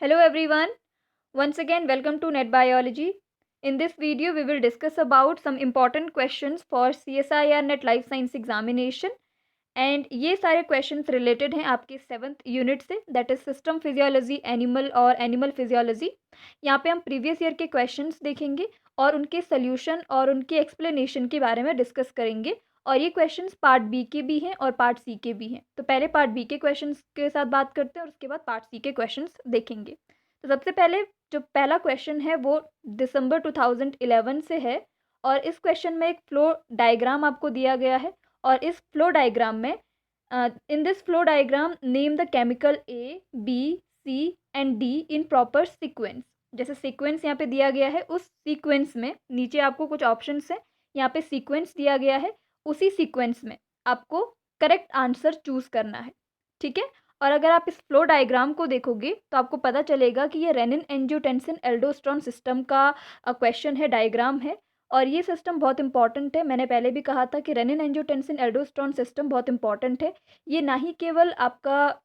Hello everyone. Once again welcome to Net Biology. In this video we will discuss about some important questions for CSIR Net Life Science Examination and ये सारे questions related हैं आपके 7th unit से that is system physiology animal और animal physiology. यहाँ पे हम previous year के questions देखेंगे और उनके सोल्यूशन और उनके एक्सप्लेनेशन के बारे में डिस्कस करेंगे और ये क्वेश्चंस पार्ट बी के भी हैं और पार्ट सी के भी हैं। तो पहले पार्ट बी के क्वेश्चंस के साथ बात करते हैं और उसके बाद पार्ट सी के क्वेश्चंस देखेंगे। तो सबसे पहले जो पहला क्वेश्चन है वो दिसंबर 2011 से है और इस क्वेश्चन में एक फ्लो डायग्राम आपको दिया गया है और इस फ्लो डायग्राम में in this flow diagram name the chemical A B C and D in proper sequence. जैसे सीक्वेंस यहाँ पे दिया गया है उस सीक्वेंस में नीचे आपको कुछ ऑप्शंस हैं, यहाँ पे सीक्वेंस दिया गया है, उसी सीक्वेंस में आपको करेक्ट आंसर चूज करना है। ठीक है, और अगर आप इस फ्लो डायग्राम को देखोगे तो आपको पता चलेगा कि ये रेनिन एंजियोटेंसिन एल्डोस्टेरोन सिस्टम का क्वेश्चन है, डायग्राम है और ये सिस्टम बहुत इंपॉर्टेंट है। मैंने पहले भी कहा था कि रेनिन एंजियोटेंसिन एल्डोस्टेरोन सिस्टम बहुत इंपॉर्टेंट है। ये ना ही केवल आपका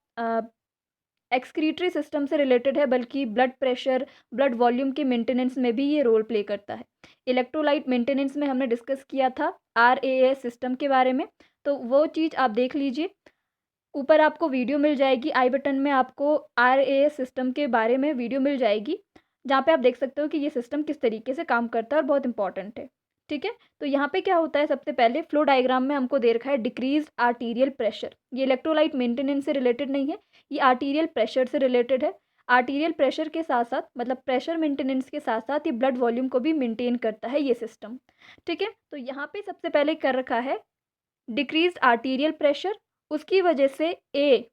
एक्सक्रीटरी सिस्टम से रिलेटेड है बल्कि ब्लड प्रेशर, ब्लड वॉल्यूम के मेंटेनेंस में भी ये रोल प्ले करता है। इलेक्ट्रोलाइट मेंटेनेंस में हमने डिस्कस किया था RAS सिस्टम के बारे में, तो वो चीज़ आप देख लीजिए। ऊपर आपको वीडियो मिल जाएगी, आई बटन में आपको RAS सिस्टम के बारे में वीडियो मिल जाएगी जहाँ पे आप देख सकते हो कि ये सिस्टम किस तरीके से काम करता है और बहुत इंपॉर्टेंट है। ठीक है, तो यहाँ पे क्या होता है, सबसे पहले फ्लो डायग्राम में हमको दे रखा है डिक्रीज आर्टीरियल प्रेशर। ये इलेक्ट्रोलाइट मेंटेनेंस से रिलेटेड नहीं है, ये आर्टीरियल प्रेशर से रिलेटेड है। आर्टीरियल प्रेशर के साथ साथ मतलब प्रेशर मेंटेनेंस के साथ साथ ये ब्लड वॉल्यूम को भी मेंटेन करता है ये सिस्टम। ठीक है, तो यहाँ पे सबसे पहले कर रखा है डिक्रीज आर्टीरियल प्रेशर, उसकी वजह से ए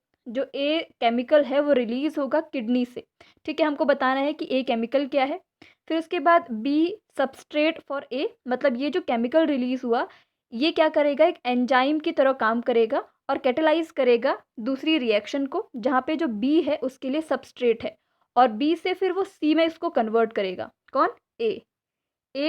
केमिकल है वो रिलीज होगा किडनी से। ठीक है, हमको बताना है कि ए केमिकल क्या है। फिर उसके बाद बी सबस्ट्रेट फॉर ए, मतलब ये जो केमिकल रिलीज हुआ ये क्या करेगा, एक एंजाइम की तरह काम करेगा और कैटेलाइज करेगा दूसरी रिएक्शन को जहाँ पे जो बी है उसके लिए सबस्ट्रेट है और बी से फिर वो सी में इसको कन्वर्ट करेगा। कौन? ए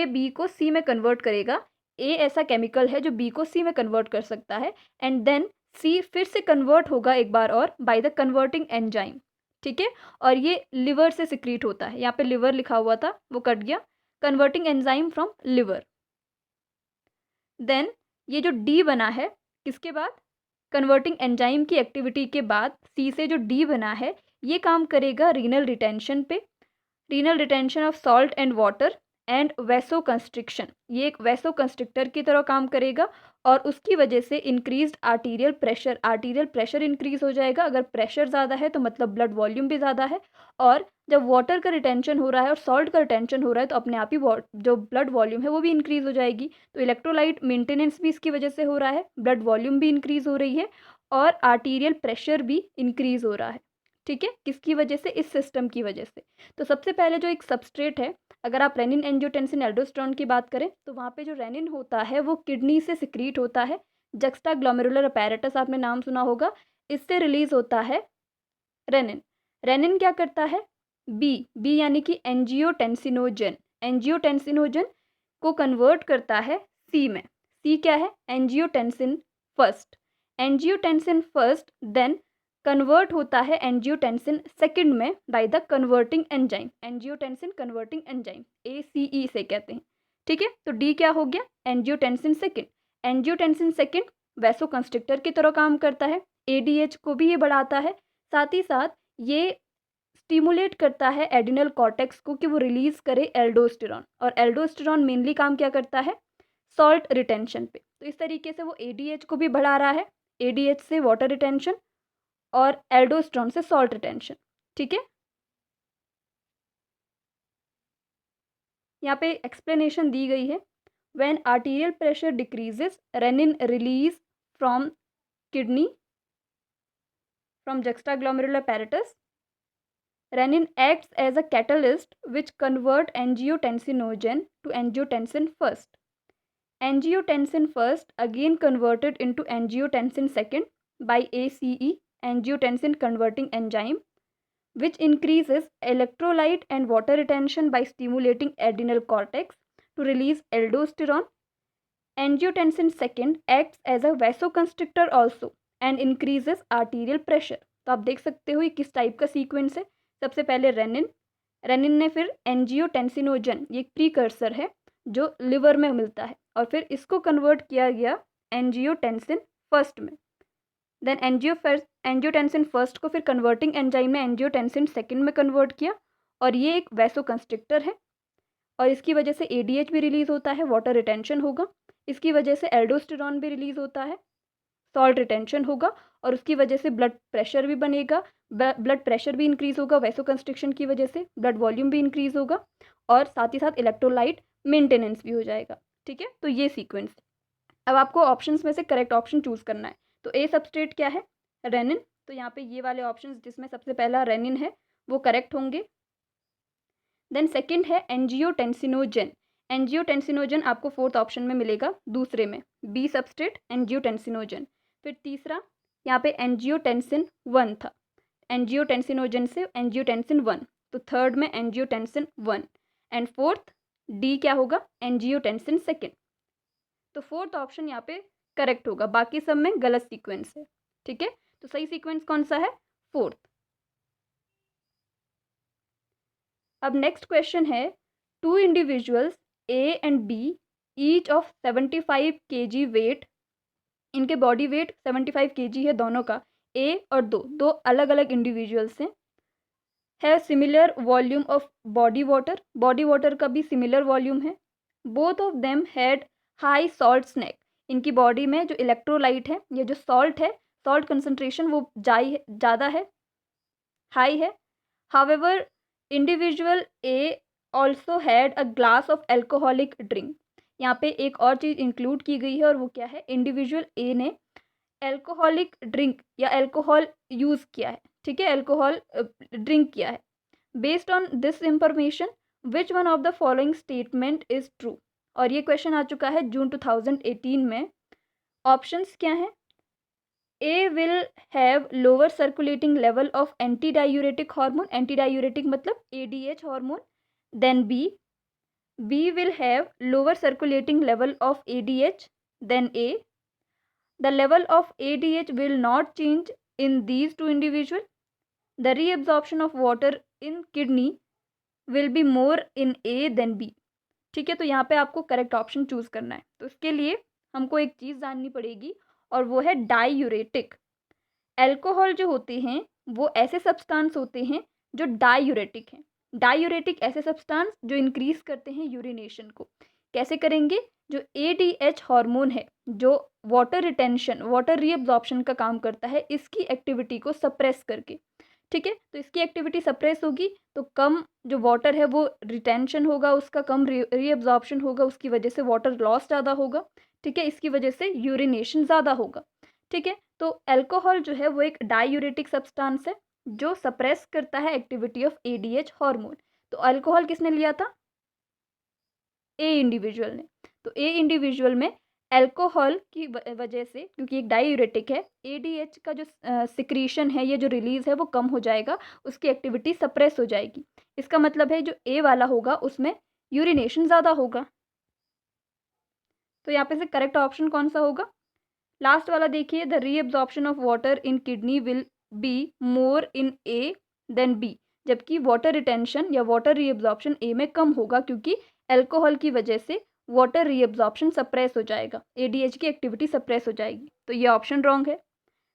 बी को सी में कन्वर्ट करेगा। ए ऐसा केमिकल है जो बी को सी में कन्वर्ट कर सकता है एंड देन सी फिर से कन्वर्ट होगा एक बार और बाय द कन्वर्टिंग एंजाइम। ठीक है, और ये लिवर से सिक्रीट होता है, यहाँ पे लिवर लिखा हुआ था वो कट गया, converting enzyme from liver. Then ये जो डी बना है किसके बाद, कन्वर्टिंग एंजाइम की एक्टिविटी के बाद सी से जो डी बना है ये काम करेगा रीनल रिटेंशन पे, renal retention of salt and water and vaso constriction. ये एक वैसो कंस्ट्रिक्टर की तरह काम करेगा और उसकी वजह से इंक्रीज्ड आर्टीरियल प्रेशर इंक्रीज हो जाएगा। अगर प्रेशर ज़्यादा है तो मतलब ब्लड वॉल्यूम भी ज़्यादा है और जब वाटर का रिटेंशन हो रहा है और सॉल्ट का रिटेंशन हो रहा है तो अपने आप ही जो ब्लड वॉल्यूम है वो भी इंक्रीज़ हो जाएगी। तो इलेक्ट्रोलाइट मेंटेनेंस भी इसकी वजह से हो रहा है, ब्लड वॉल्यूम भी इंक्रीज़ हो रही है और आर्टीरियल प्रेशर भी इंक्रीज़ हो रहा है। ठीक है, किसकी वजह से? इस सिस्टम की वजह से। तो सबसे पहले जो एक सबस्ट्रेट है, अगर आप रेनिन एंजियोटेंसिन एल्डोस्टेरोन की बात करें तो वहाँ पे जो रेनिन होता है वो किडनी से सिक्रीट होता है। जक्स्टा ग्लोमेरुलर अपैरेटस आपने नाम सुना होगा, इससे रिलीज होता है रेनिन। रेनिन क्या करता है? बी यानी कि एंजियोटेंसिनोजन को कन्वर्ट करता है सी में। सी क्या है? एंजियोटेंसिन फर्स्ट देन कन्वर्ट होता है एंजियोटेंसिन सेकंड में by the converting enzyme, angiotensin converting enzyme ACE से कहते हैं। ठीक है, तो डी क्या हो गया? एंजियोटेंसिन सेकंड वैसो कंस्ट्रिक्टर की तरह काम करता है, ADH को भी ये बढ़ाता है, साथ ही साथ ये स्टिमुलेट करता है एडिनल कॉर्टेक्स को कि वो रिलीज करे एल्डोस्टेरॉन और एल्डोस्टेरॉन मेनली काम क्या करता है? सॉल्ट रिटेंशन पे। तो इस तरीके से वो ADH को भी बढ़ा रहा है, ADH से वाटर रिटेंशन और एल्डोस्टेरॉन से सॉल्ट रिटेंशन। ठीक है, यहाँ पे एक्सप्लेनेशन दी गई है। When arterial pressure decreases rennin release from kidney from juxtaglomerular apparatus. Renin acts as a catalyst which convert angiotensinogen to angiotensin first. Angiotensin first again converted into angiotensin second by ACE, angiotensin converting enzyme, which increases electrolyte and water retention by stimulating adrenal cortex to release aldosterone. Angiotensin second acts as a vasoconstrictor also and increases arterial pressure. तो आप देख सकते हो ये किस type का sequence है, सबसे पहले रेनिन, रेनिन ने फिर एंजियोटेंसिनोजन, ये एक प्रीकर्सर है जो लिवर में मिलता है, और फिर इसको कन्वर्ट किया गया एंजियोटेंसिन फर्स्ट में। देन एंजियोटेंसिन फर्स्ट को फिर कन्वर्टिंग एंजाइम ने एंजियोटेंसिन सेकंड में कन्वर्ट किया, और ये एक वैसोकंस्ट्रिक्टर है, और इसकी वजह से एडीएच भी रिलीज होता है, वाटर रिटेंशन होगा। इसकी वजह से एल्डोस्टेरॉन भी रिलीज होता है, सॉल्ट रिटेंशन होगा, और उसकी वजह से ब्लड प्रेशर भी बनेगा, ब्लड प्रेशर भी इंक्रीज होगा वैसोकंस्ट्रिक्शन की वजह से, ब्लड वॉल्यूम भी इंक्रीज होगा, और साथ ही साथ इलेक्ट्रोलाइट मेंटेनेंस भी हो जाएगा। ठीक है, तो ये सीक्वेंस। अब आपको ऑप्शंस में से करेक्ट ऑप्शन चूज करना है। तो ए सबस्ट्रेट क्या है? रेनिन। तो यहाँ पे ये वाले ऑप्शंस जिसमें सबसे पहला रेनिन है वो करेक्ट होंगे। देन सेकंड है एंजियोटेंसिनोजन। एंजियोटेंसिनोजन आपको फोर्थ ऑप्शन में मिलेगा दूसरे में, बी सबस्ट्रेट एंजियोटेंसिनोजन। फिर तीसरा यहाँ पे एंजियोटेंसिन 1 था, एंजियोटेंसिनोजन से एंजियोटेंसिन 1, तो थर्ड में एंजियोटेंसिन 1, एंड फोर्थ डी क्या होगा? Angiotensin second. तो फोर्थ ऑप्शन यहाँ पे करेक्ट होगा, बाकी सब में गलत सीक्वेंस है। ठीक है, तो सही सीक्वेंस कौन सा है? फोर्थ। अब नेक्स्ट क्वेश्चन है, two individuals A and B each of 75 kg weight, इनके बॉडी वेट 75 kg है दोनों का, ए और दो अलग अलग इंडिविजुअल्स हैं, है similar volume of body water का भी सिमिलर वॉल्यूम है, both of them had high salt snack, इनकी बॉडी में जो इलेक्ट्रोलाइट है, ये जो सॉल्ट है, सॉल्ट कंसंट्रेशन वो ज़्यादा है, हाई है। However individual A also had a glass of alcoholic drink, यहाँ पे एक और चीज़ इंक्लूड की गई है, और वो क्या है? इंडिविजुअल ए ने एल्कोहलिक ड्रिंक या एल्कोहल यूज़ किया है। ठीक है, एल्कोहल ड्रिंक किया है। Based on this information which one of the following statement is true, और ये क्वेश्चन आ चुका है जून 2018 में। ऑप्शंस क्या हैं? A will have lower circulating level of anti diuretic hormone, anti diuretic मतलब ADH hormone, then B will have lower circulating level of ADH then A, the level of ADH will not change in these two individuals, the reabsorption of water in kidney will be more in A than B। ठीक है, तो यहाँ पे आपको correct option choose करना है। तो इसके लिए हमको एक चीज़ जाननी पड़ेगी, और वो है डायूरेटिक। एल्कोहल जो होते हैं वो ऐसे सब्सटेंस होते हैं जो डायूरेटिक हैं। डायूरेटिक ऐसे सब्सटेंस जो इंक्रीज करते हैं यूरिनेशन को। कैसे करेंगे? जो एडीएच हार्मोन है, जो वाटर रिटेंशन, वाटर रीअब्जॉर्प्शन का काम करता है, इसकी एक्टिविटी को सप्रेस करके। ठीक है, तो इसकी एक्टिविटी सप्रेस होगी तो कम जो वाटर है वो रिटेंशन होगा, उसका कम रीअब्जॉर्प्शन होगा, उसकी वजह से वाटर लॉस ज़्यादा होगा। ठीक है, इसकी वजह से यूरिनेशन ज़्यादा होगा। ठीक है, तो अल्कोहल जो है वो एक डायूरेटिक सब्सटेंस है जो सप्रेस करता है एक्टिविटी ऑफ एडीएच हार्मोन। तो अल्कोहल किसने लिया था? ए इंडिविजुअल ने। तो ए इंडिविजुअल में अल्कोहल की वजह से, क्योंकि एक डायूरेटिक है, एडीएच का जो सिक्रीशन है, ये जो रिलीज है वो कम हो जाएगा, उसकी एक्टिविटी सप्रेस हो जाएगी। इसका मतलब है जो ए वाला होगा उसमें यूरिनेशन ज़्यादा होगा। तो यहाँ पे से करेक्ट ऑप्शन कौन सा होगा? लास्ट वाला देखिए, the reabsorption of water in kidney will be more in A than B, जबकि वाटर रिटेंशन या वाटर रीअब्जॉर्प्शन ए में कम होगा, क्योंकि अल्कोहल की वजह से वाटर रीअब्जॉर्प्शन सप्रेस हो जाएगा, एडीएच की एक्टिविटी सप्रेस हो जाएगी। तो ये ऑप्शन रॉन्ग है।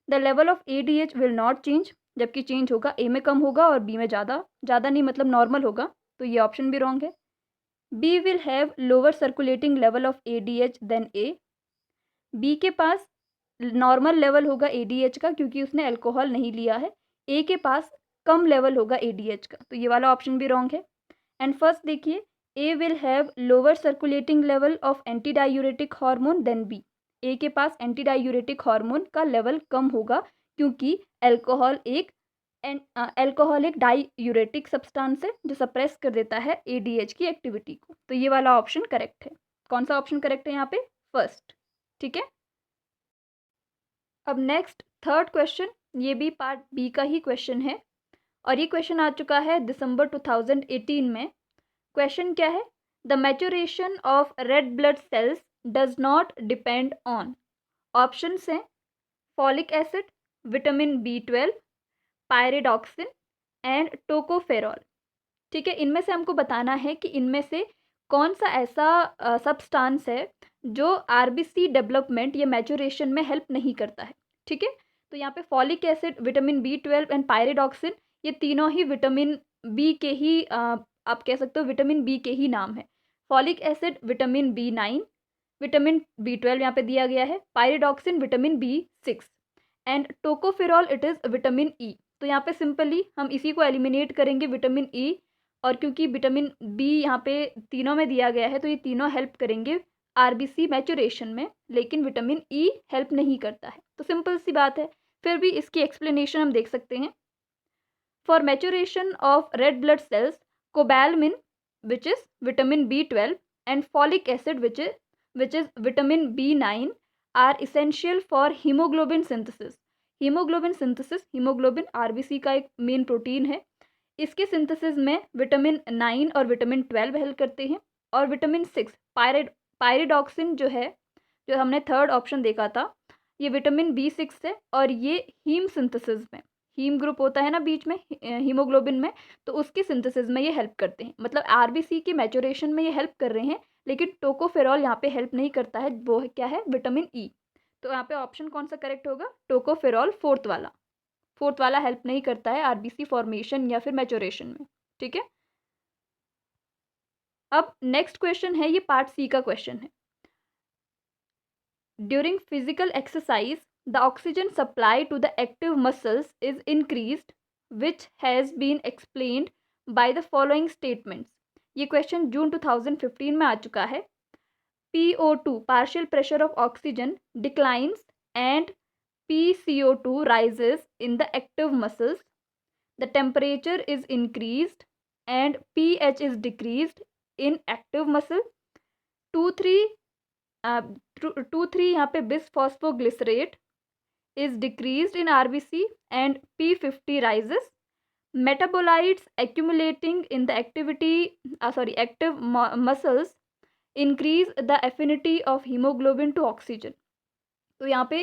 The level of ADH will not change, जबकि चेंज होगा, ए में कम होगा और बी में ज़्यादा नहीं मतलब नॉर्मल होगा, तो ये ऑप्शन भी रॉन्ग है। B will have lower circulating level of ADH then A, B के पास नॉर्मल लेवल होगा एडीएच का, क्योंकि उसने अल्कोहल नहीं लिया है। ए के पास कम लेवल होगा एडीएच का, तो ये वाला ऑप्शन भी रॉन्ग है। एंड फर्स्ट देखिए, A will have lower circulating level of anti diuretic hormone then B, A के पास एंटी डायूरेटिक हार्मोन का लेवल कम होगा, क्योंकि अल्कोहल एक डायूरेटिक सब्सटेंस है जो सप्रेस कर देता है एडीएच की एक्टिविटी को। तो ये वाला ऑप्शन करेक्ट है। कौन सा ऑप्शन करेक्ट है यहाँ पे? फर्स्ट। ठीक है, अब नेक्स्ट थर्ड क्वेश्चन, ये भी पार्ट बी का ही क्वेश्चन है, और ये क्वेश्चन आ चुका है दिसंबर 2018 में। क्वेश्चन क्या है? The maturation of red blood cells does not depend on, options हैं folic acid, vitamin B12, pyridoxine, and tocopherol. ठीक है, इनमें से हमको बताना है कि इनमें से कौन सा ऐसा सब्सटेंस है जो आरबीसी डेवलपमेंट या मैचुरेशन में हेल्प नहीं करता है। ठीक है, तो यहाँ पे folic acid, vitamin B12 and pyridoxine, ये तीनों ही विटामिन बी के ही आप कह सकते हो विटामिन बी के ही नाम है। Folic acid vitamin B9, vitamin B12 यहाँ पे दिया गया है, pyridoxine vitamin B6 and tocopherol it is vitamin E. तो यहाँ पे सिंपली हम इसी को एलिमिनेट करेंगे, विटामिन ई, और क्योंकि विटामिन बी यहाँ पे तीनों में दिया गया है तो ये तीनों हेल्प करेंगे आरबीसी मैचुरेशन में, लेकिन विटामिन ई हेल्प नहीं करता है। तो सिंपल सी बात है, फिर भी इसकी एक्सप्लेनेशन हम देख सकते हैं। For maturation of red blood cells, cobalamin which is vitamin B12 and folic acid which is vitamin B9 are essential for hemoglobin synthesis। Hemoglobin synthesis, hemoglobin RBC का एक मेन प्रोटीन है, इसके सिंथेसिस में vitamin 9 और vitamin 12 help करते हैं। और vitamin 6 pyridoxine जो है, जो हमने थर्ड ऑप्शन देखा था, ये विटामिन B6 है और ये हीम सिंथेसिस में, हीम ग्रुप होता है ना बीच में हीमोग्लोबिन में, तो उसकी सिंथेसिस में ये हेल्प करते हैं। मतलब आरबीसी के मैचुरेशन में ये हेल्प कर रहे हैं, लेकिन टोकोफेरॉल यहाँ पे हेल्प नहीं करता है, वो क्या है, विटामिन ई। तो यहाँ पे ऑप्शन कौन सा करेक्ट होगा, टोकोफेरॉल, फोर्थ वाला हेल्प नहीं करता है आरबीसी फॉर्मेशन या फिर मैचुरेशन में। ठीक है, अब नेक्स्ट क्वेश्चन है, ये पार्ट सी का क्वेश्चन है। During physical exercise the oxygen supply to the active muscles is increased which has been explained by the following statements. ये क्वेश्चन जून 2015 में आ चुका है। PO2 partial pressure of oxygen declines and PCO2 rises in the active muscles. The temperature is increased and pH is decreased in active muscle. 2,3 यहाँ पे bisphosphoglycerate is decreased in RBC and P50 rises. Metabolites accumulating in the active muscles increase the affinity of haemoglobin to oxygen. तो यहाँ पे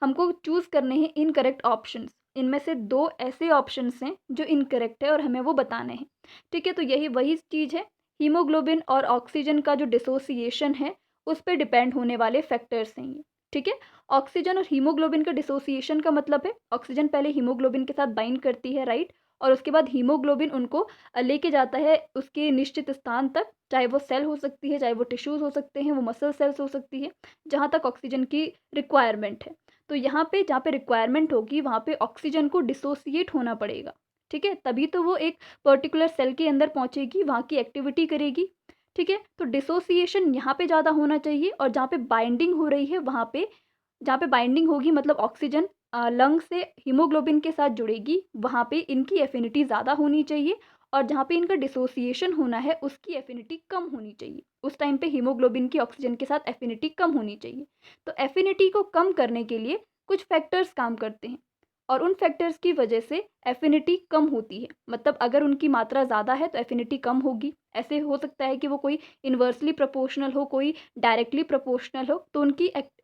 हमको choose करने हैं incorrect options. इनमें से दो ऐसे ऑप्शंस हैं जो इनकरेक्ट है और हमें वो बताने हैं। ठीक है, तो यही वही चीज़ है, हीमोग्लोबिन और ऑक्सीजन का जो डिसोसिएशन है उस पर डिपेंड होने वाले फैक्टर्स हैं ये। ठीक है, ऑक्सीजन और हीमोग्लोबिन का डिसोसिएशन का मतलब है ऑक्सीजन पहले हीमोग्लोबिन के साथ बाइंड करती है, राइट, और उसके बाद हीमोग्लोबिन उनको लेके जाता है उसके निश्चित स्थान तक, चाहे वो सेल हो सकती है, चाहे वो टिश्यूज़ हो सकते हैं, वो मसल सेल्स हो सकती है, जहाँ तक ऑक्सीजन की रिक्वायरमेंट है। तो यहाँ पे जहाँ पे रिक्वायरमेंट होगी वहाँ पे ऑक्सीजन को डिसोसिएट होना पड़ेगा। ठीक है, तभी तो वो एक पर्टिकुलर सेल के अंदर पहुँचेगी, वहाँ की एक्टिविटी करेगी। ठीक है, तो डिसोसिएशन यहाँ पे ज़्यादा होना चाहिए, और जहाँ पे बाइंडिंग हो रही है वहाँ पे, जहाँ पे बाइंडिंग होगी मतलब ऑक्सीजन लंग से हीमोग्लोबिन के साथ जुड़ेगी, वहाँ पे इनकी एफिनिटी ज़्यादा होनी चाहिए, और जहाँ पे इनका डिसोसिएशन होना है उसकी एफिनिटी कम होनी चाहिए। उस टाइम पे हीमोग्लोबिन की ऑक्सीजन के साथ एफिनिटी कम होनी चाहिए। तो एफिनिटी को कम करने के लिए कुछ फैक्टर्स काम करते हैं, और उन फैक्टर्स की वजह से एफिनिटी कम होती है। मतलब अगर उनकी मात्रा ज़्यादा है तो एफिनिटी कम होगी। ऐसे हो सकता है कि वो कोई इन्वर्सली प्रोपोर्शनल हो, कोई डायरेक्टली प्रोपोर्शनल हो, तो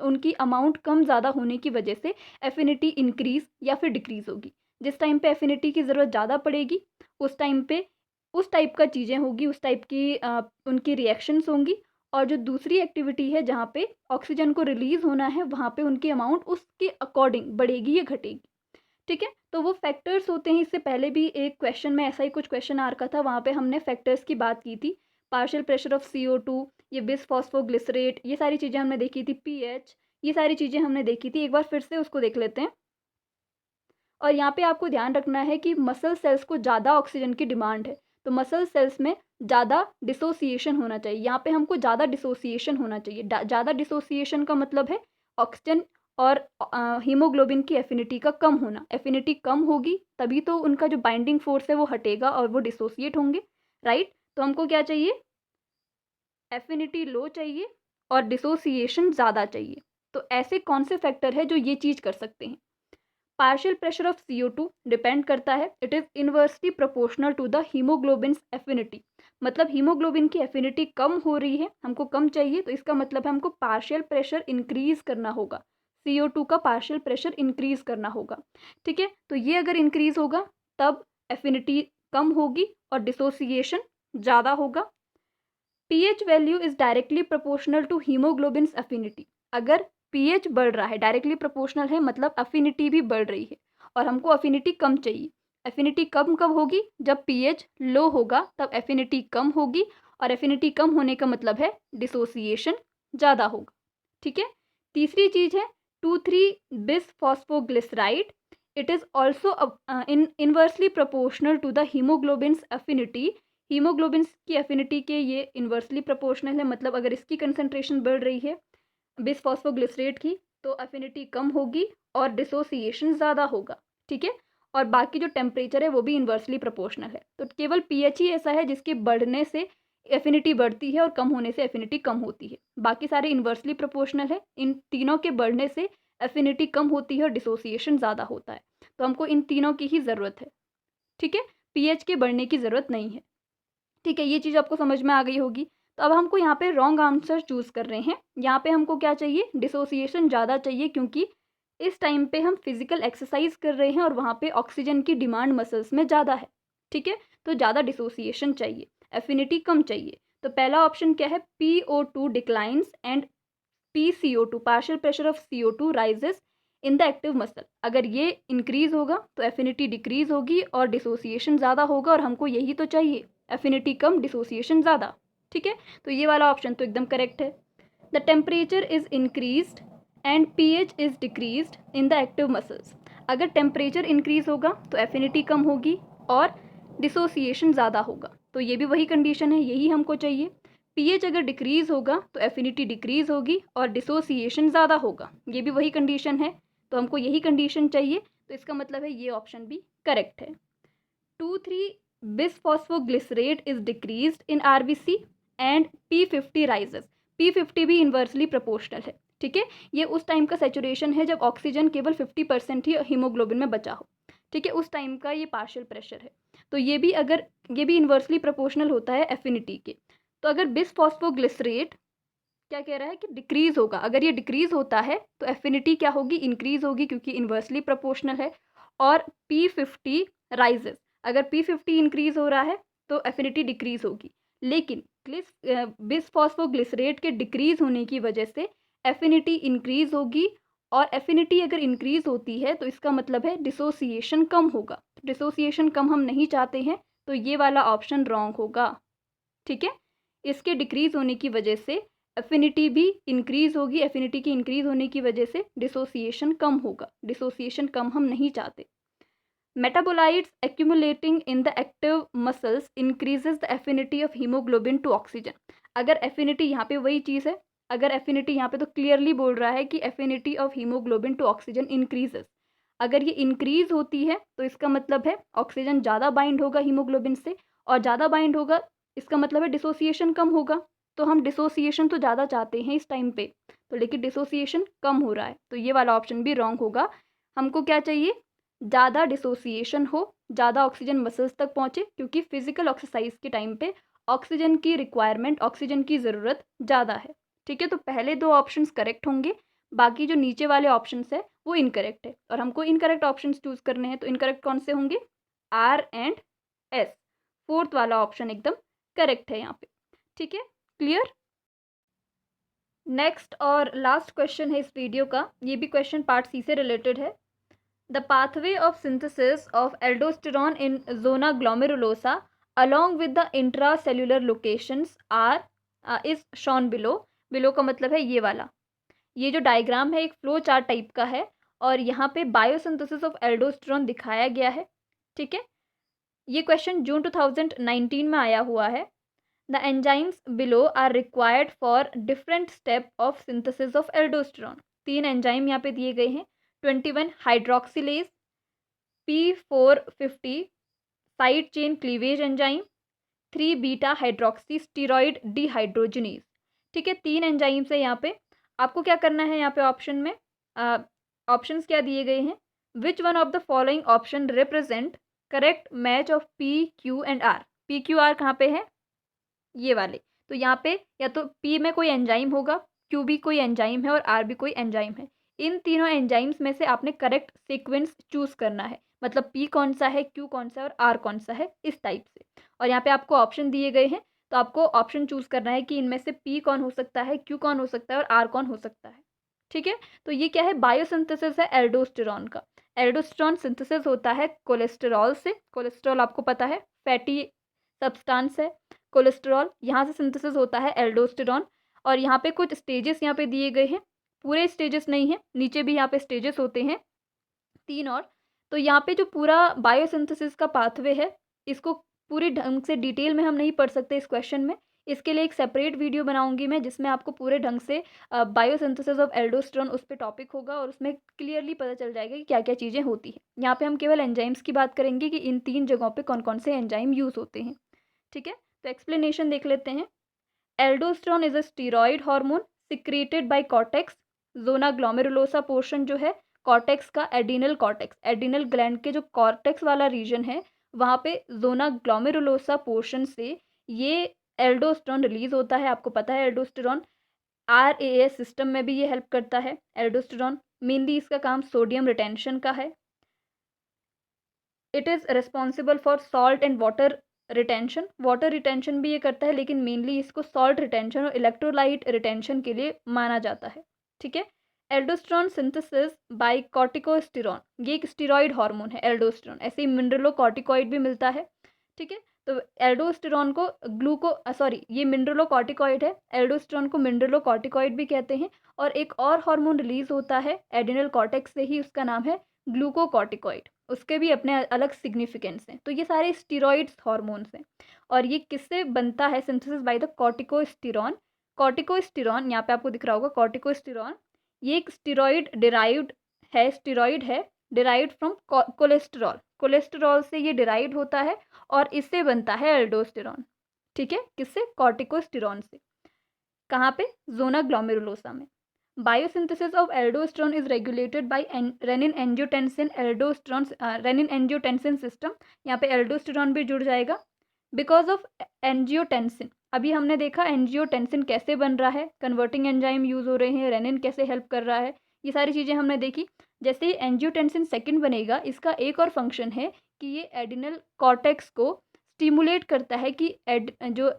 उनकी अमाउंट कम ज़्यादा होने की वजह से एफिनिटी इंक्रीज़ या फिर डिक्रीज़ होगी। जिस टाइम पे एफिनिटी की ज़रूरत ज़्यादा पड़ेगी उस टाइम पे उस टाइप का चीज़ें होगी, उस टाइप की उनकी रिएक्शंस होंगी, और जो दूसरी एक्टिविटी है जहाँ पे ऑक्सीजन को रिलीज़ होना है वहाँ पे उनकी अमाउंट उसके अकॉर्डिंग बढ़ेगी या घटेगी। ठीक है, तो वो फैक्टर्स होते हैं। इससे पहले भी एक क्वेश्चन में ऐसा ही कुछ क्वेश्चन आ रखा था, वहाँ पे हमने फैक्टर्स की बात की थी, पार्शियल प्रेशर ऑफ CO2, ये बिसफॉस्फोग्लिसरेट, ये सारी चीज़ें हमने देखी थी, pH, ये सारी चीज़ें हमने देखी थी। एक बार फिर से उसको देख लेते हैं। और यहाँ पे आपको ध्यान रखना है कि मसल सेल्स को ज़्यादा ऑक्सीजन की डिमांड है, तो मसल सेल्स में ज़्यादा डिसोसिएशन होना चाहिए। यहाँ पे हमको ज़्यादा डिसोसिएशन होना चाहिए। ज़्यादा डिसोसिएशन का मतलब है ऑक्सीजन और हीमोग्लोबिन की एफिनिटी का कम होना। एफिनिटी कम होगी तभी तो उनका जो बाइंडिंग फोर्स है वो हटेगा और वो डिसोसिएट होंगे, राइट। तो हमको क्या चाहिए, एफिनिटी लो चाहिए और डिसोसिएशन ज़्यादा चाहिए। तो ऐसे कौन से फैक्टर है जो ये चीज़ कर सकते हैं। Partial pressure of CO2 depend करता है, it is inversely proportional to the haemoglobin affinity. मतलब हीमोग्लोबिन की एफिनिटी कम हो रही है, हमको कम चाहिए, तो इसका मतलब है हमको पार्शियल प्रेशर इंक्रीज करना होगा, CO2 का पार्शियल प्रेशर इंक्रीज करना होगा। ठीक है, तो ये अगर इंक्रीज होगा तब एफिनिटी कम होगी और डिसोसिएशन ज़्यादा होगा। PH value is directly proportional to hemoglobin's affinity. अगर पीएच बढ़ रहा है, डायरेक्टली प्रोपोर्शनल है मतलब अफिनिटी भी बढ़ रही है और हमको अफिनिटी कम चाहिए। एफिनिटी कम कब होगी? जब पीएच लो होगा तब एफिनिटी कम होगी और एफिनिटी कम होने का मतलब है डिसोसिएशन ज़्यादा होगा। ठीक है। तीसरी चीज़ है 2,3-बिसफॉस्फोग्लिसराइड। It is also inversely proportional to the hemoglobin's affinity. Hemoglobin's की एफिनिटी के ये इन्वर्सली प्रोपोर्शनल है, मतलब अगर इसकी कंसंट्रेशन बढ़ रही है बिसफॉस्फोग्लिसरेट की तो एफिनिटी कम होगी और डिसोसिएशन ज़्यादा होगा। ठीक है। और बाकी जो टेम्परेचर है वो भी इन्वर्सली प्रोपोर्शनल है। तो केवल पीएच ही ऐसा है जिसके बढ़ने से एफिनिटी बढ़ती है और कम होने से एफिनिटी कम होती है। बाकी सारे इन्वर्सली प्रोपोर्शनल है। इन तीनों के बढ़ने से एफिनिटी कम होती है और डिसोसिएशन ज़्यादा होता है। तो हमको इन तीनों की ही ज़रूरत है। ठीक है। पीएच के बढ़ने की ज़रूरत नहीं है। ठीक है, ये चीज़ आपको समझ में आ गई होगी। तो अब हमको यहाँ पे रॉन्ग आंसर चूज़ कर रहे हैं। यहाँ पे हमको क्या चाहिए? डिसोसिएशन ज़्यादा चाहिए, क्योंकि इस टाइम पे हम फिजिकल एक्सरसाइज कर रहे हैं और वहाँ पे ऑक्सीजन की डिमांड मसल्स में ज़्यादा है। ठीक है। तो ज़्यादा डिसोसिएशन चाहिए, एफिनिटी कम चाहिए। तो पहला ऑप्शन क्या है? PO2 declines and PCO2 partial pressure of CO2 rises in the active muscle. अगर ये इंक्रीज होगा तो एफिनिटी डिक्रीज होगी और डिसोसिएशन ज़्यादा होगा, और हमको यही तो चाहिए, एफिनिटी कम डिसोसिएशन ज़्यादा। ठीक है। तो ये वाला ऑप्शन तो एकदम करेक्ट है। The temperature is increased and pH is decreased in the active muscles. अगर टेम्परेचर इंक्रीज होगा तो एफिनिटी कम होगी और डिसोसिएशन ज़्यादा होगा। तो ये भी वही कंडीशन है, यही हमको चाहिए। पीएच अगर डिक्रीज होगा तो एफिनिटी डिक्रीज होगी और डिसोसिएशन ज़्यादा होगा। ये भी वही कंडीशन है, तो हमको यही कंडीशन चाहिए। तो इसका मतलब है ये ऑप्शन भी करेक्ट है। 2,3-बिसफॉस्फोग्लिसरेट is decreased in RBC and P50 rises. P50 भी इन्वर्सली प्रोपोर्शनल है। ठीक है। ये उस टाइम का सेचुरेशन है जब ऑक्सीजन केवल 50% ही हीमोग्लोबिन में बचा हो। ठीक है। उस टाइम का ये पार्शियल प्रेशर है। तो ये भी इन्वर्सली प्रोपोर्शनल होता है एफिनिटी के। तो अगर बिसफॉस्फोग्लिसरेट क्या कह रहा है कि डिक्रीज होगा, अगर ये डिक्रीज होता है तो एफिनिटी क्या होगी? इंक्रीज होगी, क्योंकि इन्वर्सली प्रोपोर्शनल है। और P50 राइजेस, अगर P50 इंक्रीज हो रहा है तो एफिनिटी डिक्रीज होगी। लेकिन बिसफॉस्फोग्लिसरेट के डिक्रीज होने की वजह से एफिनिटी इंक्रीज होगी, और एफिनिटी अगर इंक्रीज होती है तो इसका मतलब है डिसोसिएशन कम होगा। डिसोसिएशन कम हम नहीं चाहते हैं, तो ये वाला ऑप्शन रॉन्ग होगा। ठीक है। इसके डिक्रीज होने की वजह से एफिनिटी भी इंक्रीज होगी, एफिनिटी की इंक्रीज होने की वजह से डिसोसिएशन कम होगा। डिसोसिएशन कम हम नहीं चाहते। Metabolites accumulating in the active muscles increases the affinity of haemoglobin to oxygen. अगर एफिनिटी यहाँ पे वही चीज़ है, अगर एफिनिटी यहाँ पे तो क्लियरली बोल रहा है कि affinity of haemoglobin to oxygen increases. अगर ये इंक्रीज होती है तो इसका मतलब है ऑक्सीजन ज़्यादा बाइंड होगा हीमोग्लोबिन से, और ज़्यादा बाइंड होगा इसका मतलब है डिसोसिएशन कम होगा। तो हम डिसोसिएशन तो ज़्यादा चाहते हैं इस टाइम पे, तो लेकिन डिसोसिएशन कम हो रहा है, तो ये वाला ऑप्शन भी रॉन्ग होगा। हमको क्या चाहिए? ज़्यादा डिसोसिएशन हो, ज़्यादा ऑक्सीजन मसल्स तक पहुँचे, क्योंकि फिजिकल एक्सरसाइज के टाइम पे ऑक्सीजन की रिक्वायरमेंट, ऑक्सीजन की ज़रूरत ज़्यादा है। ठीक है। तो पहले दो ऑप्शंस करेक्ट होंगे, बाकी जो नीचे वाले ऑप्शंस है वो इनकरेक्ट है, और हमको इनकरेक्ट ऑप्शंस चूज़ करने हैं। तो इनकरेक्ट कौन से होंगे? R and S। फोर्थ वाला ऑप्शन एकदम करेक्ट है यहाँ पे। ठीक है। क्लियर। नेक्स्ट और लास्ट क्वेश्चन है इस वीडियो का, ये भी क्वेश्चन पार्ट सी से रिलेटेड है। The pathway of synthesis of aldosterone in zona glomerulosa along with the intracellular locations are is shown below। Below का मतलब है ये वाला। ये जो डायग्राम है एक फ्लो चार्ट टाइप का है, और यहाँ पे बायोसिंथेसिस ऑफ एल्डोस्टेरॉन दिखाया गया है। ठीक है। ये क्वेश्चन जून 2019 में आया हुआ है। The enzymes below are required for different step of synthesis of aldosterone. 3 enzyme यहाँ पे दिए गए हैं। 21 hydroxylase, P450 side chain cleavage enzyme, 3 beta hydroxy steroid dehydrogenase. ठीक है। 3 एंजाइम्स है यहाँ पे। आपको क्या करना है यहाँ पे ऑप्शन में? ऑप्शंस क्या दिए गए हैं? Which one of the following option represent correct match of P, Q and R। PQR कहाँ पे है? ये वाले। तो यहाँ पे या तो P में कोई एंजाइम होगा, Q भी कोई एंजाइम है और R भी कोई एंजाइम है। इन तीनों एंजाइम्स में से आपने करेक्ट सीक्वेंस चूज करना है। मतलब P कौन सा है, Q कौन सा है और R कौन सा है, इस टाइप से। और यहाँ पे आपको ऑप्शन दिए गए हैं, तो आपको ऑप्शन चूज करना है कि इनमें से P कौन हो सकता है, Q कौन हो सकता है और R कौन हो सकता है। ठीक है, तो ये क्या है, बायोसिंथेसिस है एल्डोस्टेरॉन का। एल्डोस्टेरॉन सिंथेसिस होता है कोलेस्टेरॉल से। कोलेस्टेरॉल आपको पता है फैटी सब्सटेंस है। कोलेस्टेरॉल यहाँ से सिंथेसिस होता है एल्डोस्टेरॉन। और यहाँ पे कुछ स्टेजेस यहाँ पे दिए गए हैं, पूरे स्टेजेस नहीं है, नीचे भी यहाँ पे स्टेजेस होते हैं 3 और। तो यहाँ पे जो पूरा बायोसिंथेसिस का पाथवे है, इसको पूरी ढंग से डिटेल में हम नहीं पढ़ सकते इस क्वेश्चन में। इसके लिए एक सेपरेट वीडियो बनाऊंगी मैं, जिसमें आपको पूरे ढंग से बायोसिंथेसिस ऑफ एल्डोस्टेरॉन उस पर टॉपिक होगा और उसमें क्लियरली पता चल जाएगा कि क्या क्या चीज़ें होती हैं। यहाँ पे हम केवल एंजाइम्स की बात करेंगे कि इन 3 जगहों पे कौन कौन से एंजाइम यूज़ होते हैं। ठीक है, तो एक्सप्लेनेशन देख लेते हैं। Aldosterone is a steroid hormone secreted by cortex. Zona glomerulosa portion जो है कॉर्टेक्स का, एडिनल कॉर्टेक्स, एडिनल ग्लैंड के जो कॉर्टेक्स वाला रीजन है, वहाँ पे जोना ग्लोमेरुलोसा पोर्शन से ये एल्डोस्टेरॉन रिलीज होता है। आपको पता है एल्डोस्टेरॉन RAS सिस्टम में भी ये हेल्प करता है। एल्डोस्टेरॉन मेनली इसका काम सोडियम रिटेंशन का है। It is responsible for salt and water retention. Water retention भी ये करता है, लेकिन मेनली इसको सॉल्ट रिटेंशन और इलेक्ट्रोलाइट रिटेंशन के लिए माना जाता है। ठीक है, एल्डोस्टेरॉन सिंथेसिस बाय कॉर्टिकोस्टेरॉन, ये एक स्टेरॉइड हार्मोन है एल्डोस्टेरॉन। ऐसे ही मिनरलोकॉर्टिकॉइड भी मिलता है। ठीक है, तो एल्डोस्टेरॉन को ये मिनरलोकॉर्टिकॉइड है, एल्डोस्टेरॉन को मिनरलोकॉर्टिकॉइड भी कहते हैं। और एक और हार्मोन रिलीज होता है एडिनल कॉर्टेक्स से ही, उसका नाम है ग्लूकोकॉर्टिकॉइड। उसके भी अपने अलग सिग्निफिकेंस हैं। तो ये सारे स्टीरॉइड्स हार्मोन्स हैं। और ये किससे बनता है, सिंथेसिस बाय द कॉर्टिकोस्टेरॉन। कॉर्टिकोस्टेरॉन यहाँ पे आपको दिख रहा होगा, कॉर्टिकोस्टेरॉन ये एक स्टीरॉइड डिराइव्ड है, स्टीरॉइड है डिराइव्ड फ्रॉम कोलेस्टेरॉल। कोलेस्टेरॉल से ये डिराइव्ड होता है और इससे बनता है एल्डोस्टेरॉन। ठीक है, किससे, कॉर्टिकोस्टेरॉन से। कहाँ पे, जोना ग्लोमेरुलोसा में। Biosynthesis of aldosterone is regulated by renin angiotensin aldosterone renin angiotensin system. यहाँ पे एल्डोस्टेरॉन भी जुड़ जाएगा। बिकॉज ऑफ एंजियोटेंसिन, अभी हमने देखा एंजियोटेंसिन कैसे बन रहा है, कन्वर्टिंग एंजाइम यूज हो रहे हैं, रेनिन कैसे हेल्प कर रहा है, ये सारी चीज़ें हमने देखी। जैसे ही एंजियोटेंसिन सेकेंड बनेगा, इसका एक और फंक्शन है कि ये एडिनल कॉर्टेक्स को स्टिमुलेट करता है कि जो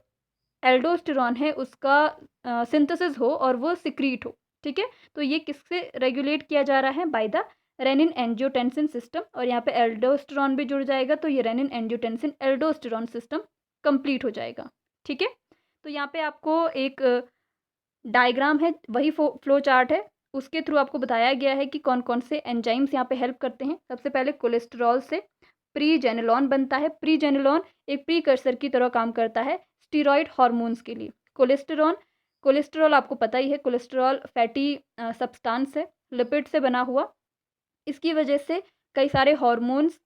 एल्डोस्टेरॉन है उसका सिंथेसिस हो और वो सिक्रीट हो। ठीक है, तो ये किससे रेगुलेट किया जा रहा है, by the renin angiotensin system. और यहाँ पे एल्डोस्टेरॉन भी जुड़ जाएगा, तो ये renin angiotensin aldosterone system complete हो जाएगा। ठीक है, तो यहाँ पे आपको एक डायग्राम है, वही फ्लो चार्ट है, उसके थ्रू आपको बताया गया है कि कौन कौन से एंजाइम्स यहाँ पे हेल्प करते हैं। सबसे पहले कोलेस्टेरॉल से प्रीजेनिलॉन बनता है। प्रीजेनिलॉन एक प्रीकर्सर की तरह काम करता है स्टीरॉयड हार्मोन्स के लिए। कोलेस्टेरॉल आपको पता ही है, कोलेस्टेरॉल फैटी सब्सटेंस है, लिपिड से बना हुआ। इसकी वजह से कई सारे हार्मोन्स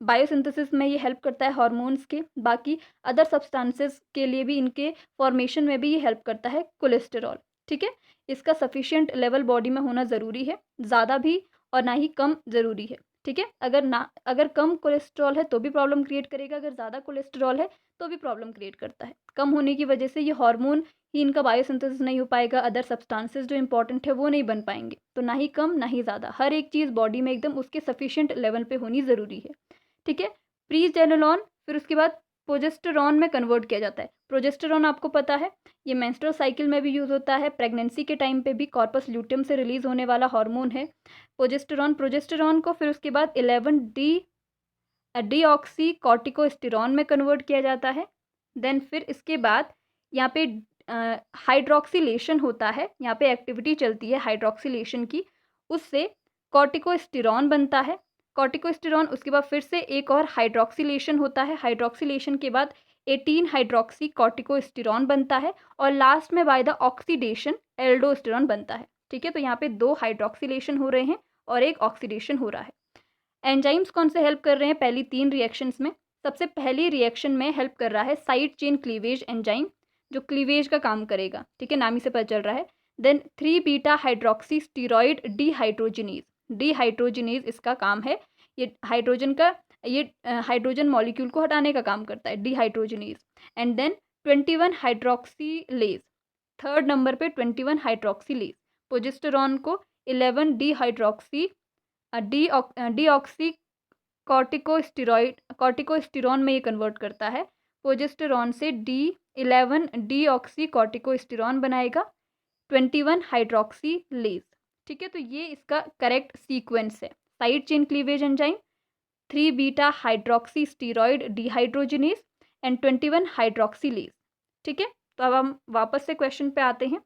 बायोसिंथेसिस में ये हेल्प करता है हार्मोन्स के। बाकी अदर सब्सटेंसेस के लिए भी, इनके फॉर्मेशन में भी ये हेल्प करता है कोलेस्टेरॉल। ठीक है, इसका सफिशिएंट लेवल बॉडी में होना ज़रूरी है, ज़्यादा भी और ना ही कम ज़रूरी है। ठीक है, अगर कम कोलेस्ट्रॉल है तो भी प्रॉब्लम क्रिएट करेगा, अगर ज़्यादा कोलेस्ट्रॉल है तो भी प्रॉब्लम क्रिएट करता है। कम होने की वजह से ये हार्मोन ही इनका बायोसिंथेसिस नहीं हो पाएगा, अदर सब्सटेंसेस जो इंपॉर्टेंट है वो नहीं बन पाएंगे। तो ना ही कम ना ही ज़्यादा, हर एक चीज़ बॉडी में एकदम उसके सफिशिएंट लेवल पे होनी ज़रूरी है। ठीक है, प्रीजेनिलॉन फिर उसके बाद प्रोजेस्टेरॉन में कन्वर्ट किया जाता है। प्रोजेस्टेरॉन आपको पता है ये मेंस्ट्रुअल साइकिल में भी यूज़ होता है, प्रेगनेंसी के टाइम पे भी कॉर्पस ल्यूटियम से रिलीज होने वाला हार्मोन है प्रोजेस्टेरॉन को फिर उसके बाद 11 डीऑक्सी में कन्वर्ट किया जाता है। देन फिर इसके बाद यहाँ पे हाइड्रोक्सिलेशन होता है, यहाँ पे एक्टिविटी चलती है हाइड्रोक्सिलेशन की, उससे कॉर्टिकोस्टेरॉन बनता है। कॉर्टिकोस्टेरॉन उसके बाद फिर से एक और हाइड्रोक्सिलेशन होता है, हाइड्रोक्सिलेशन के बाद 18 हाइड्रोक्सी कॉर्टिकोस्टेरॉन बनता है और लास्ट में बाय द ऑक्सीडेशन एल्डोस्टेरॉन बनता है। ठीक है, तो यहाँ पे 2 हाइड्रोक्सिलेशन हो रहे हैं और एक ऑक्सीडेशन हो रहा है। एंजाइम्स कौन से हेल्प कर रहे हैं पहली 3 रिएक्शंस में। सबसे पहली रिएक्शन में हेल्प कर रहा है साइड चेन क्लीवेज एंजाइम, जो क्लीवेज का काम करेगा। ठीक है, नाम ही से पता चल रहा है। Then 3 beta hydroxy steroid dehydrogenase इसका काम है। ये हाइड्रोजन मॉलिक्यूल को हटाने का काम करता है, dehydrogenase. And then 21 hydroxylase, third number पे 21 हाइड्रोक्सीलेज। प्रोजेस्टेरॉन को 11 डीऑक्सी कॉर्टिकोस्टेरॉन में ये कन्वर्ट करता है। प्रोजेस्टेरॉन से D11 डीऑक्सी कॉर्टिकोस्टेरॉन बनाएगा 21 हाइड्रोक्सीलेज। ठीक है, तो ये इसका करेक्ट सीक्वेंस है। Side chain cleavage enzyme 3 beta hydroxy steroid dehydrogenase and 21 hydroxylase. ठीक है, तो अब हम वापस से क्वेश्चन पे आते हैं।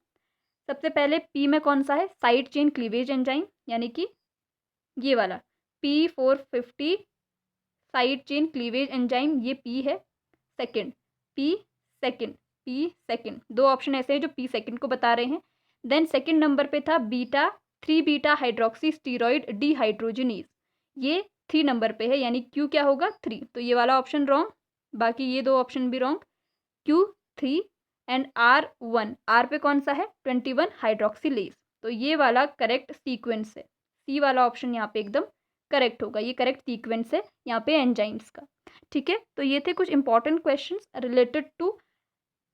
सबसे पहले पी में कौन सा है, साइड चेन क्लीवेज एंजाइम, यानी कि ये वाला P450 side chain cleavage enzyme, ये पी है। सेकंड पी सेकंड, दो ऑप्शन ऐसे हैं जो पी सेकंड को बता रहे हैं। देन सेकंड नंबर पे था 3 बीटा हाइड्रोक्सी स्टीरॉयड डिहाइड्रोजिनेज, ये 3 नंबर पे है, यानी क्यू क्या होगा 3। तो ये वाला ऑप्शन रॉन्ग, बाकी ये दो ऑप्शन भी wrong, Q3 and R1। Are पे कौन सा है 21 हाइड्रोक्सीलेज, तो ये वाला करेक्ट सीक्वेंस है। सी वाला ऑप्शन यहाँ पे एकदम करेक्ट होगा, ये करेक्ट सीक्वेंस है यहाँ पे एंजाइम्स का। ठीक है, तो ये थे कुछ important questions related to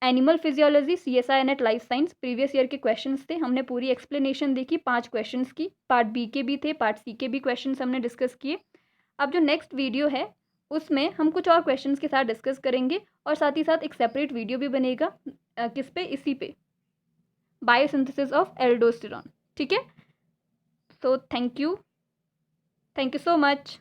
animal physiology CSIR NET life science. Previous year के क्वेश्चंस थे, हमने पूरी एक्सप्लेनेशन देखी 5 क्वेश्चंस की। पार्ट बी के भी थे, पार्ट सी के भी क्वेश्चंस हमने डिस्कस किए। अब जो नेक्स्ट वीडियो है उसमें हम कुछ और क्वेश्चंस के साथ डिस्कस करेंगे, और साथ ही साथ एक सेपरेट वीडियो भी बनेगा किस पे, इसी पे, बायोसिंथेसिस ऑफ एल्डोस्टेरॉन। ठीक है, तो थैंक यू सो मच।